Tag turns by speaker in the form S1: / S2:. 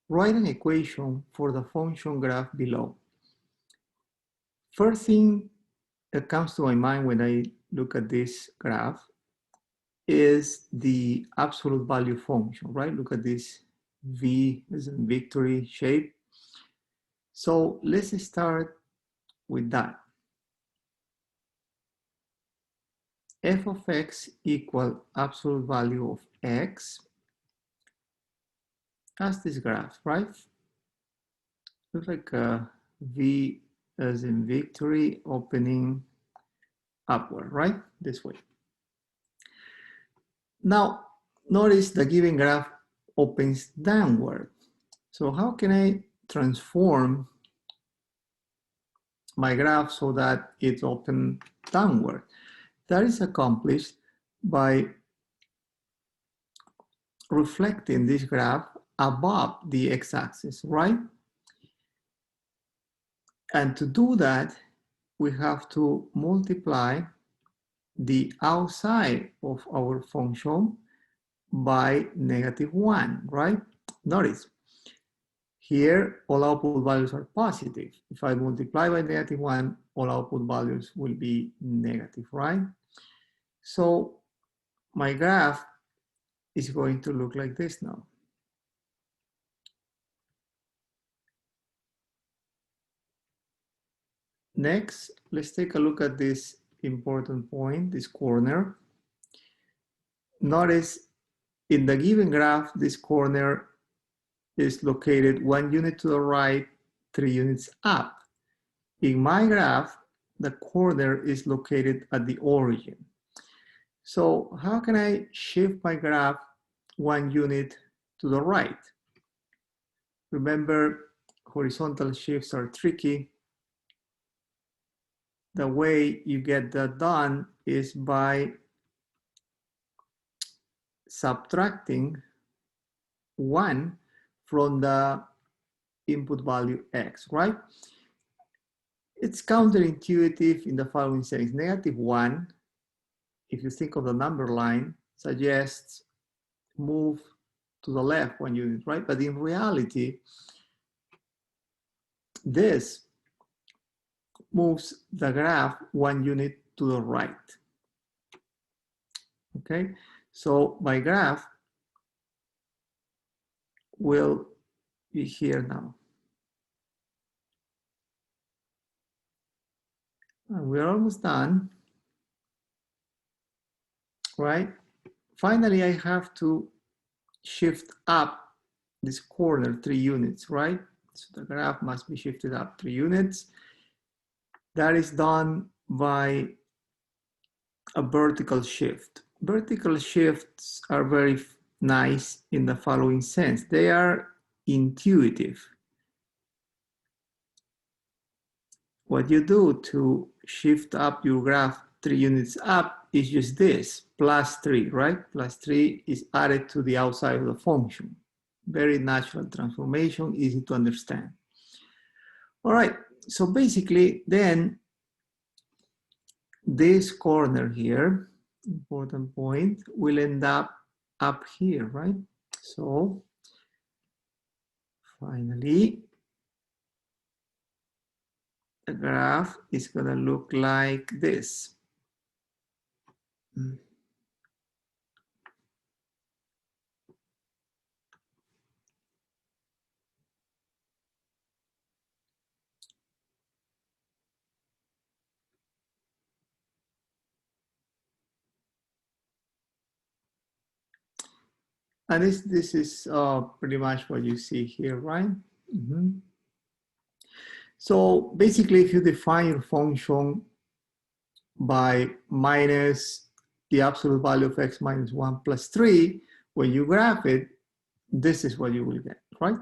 S1: write an equation for the function graph below. First thing that comes to my mind when I look at this graph is the absolute value function, right? Look at this V as in victory shape. So let's start with that. F of x equal absolute value of x. That's this graph, right? Looks like a V as in victory opening upward, right? This way. Now, notice the given graph opens downward. So how can I transform my graph so that it's open downward? That is accomplished by reflecting this graph above the x-axis, right? And to do that, we have to multiply the outside of our function by -1, right? Notice, here all output values are positive. If I multiply by -1, all output values will be negative, right? So my graph is going to look like this now. Next, let's take a look at this important point, this corner. Notice in the given graph, this corner is located 1 unit to the right, 3 units up. In my graph, the corner is located at the origin. So how can I shift my graph 1 unit to the right? Remember, horizontal shifts are tricky. The way you get that done is by subtracting 1 from the input value x, right? It's counterintuitive in the following sense. -1, if you think of the number line, suggests move to the left 1 unit, right? But in reality, this moves the graph 1 unit to the right. Okay, so my graph will be here now. And we're almost done, right? Finally, I have to shift up this corner 3 units, right? So the graph must be shifted up 3 units. That is done by a vertical shift. Vertical shifts are very nice in the following sense. They are intuitive. What you do to shift up your graph 3 units up is just this, +3, right? +3 is added to the outside of the function. Very natural transformation, easy to understand. All right, so basically then this corner here, important point, will end up here, right? So finally, the graph is gonna look like this. And this is pretty much what you see here, right? So basically, if you define your function by minus the absolute value of x minus 1 plus 3, when you graph it, this is what you will get, right?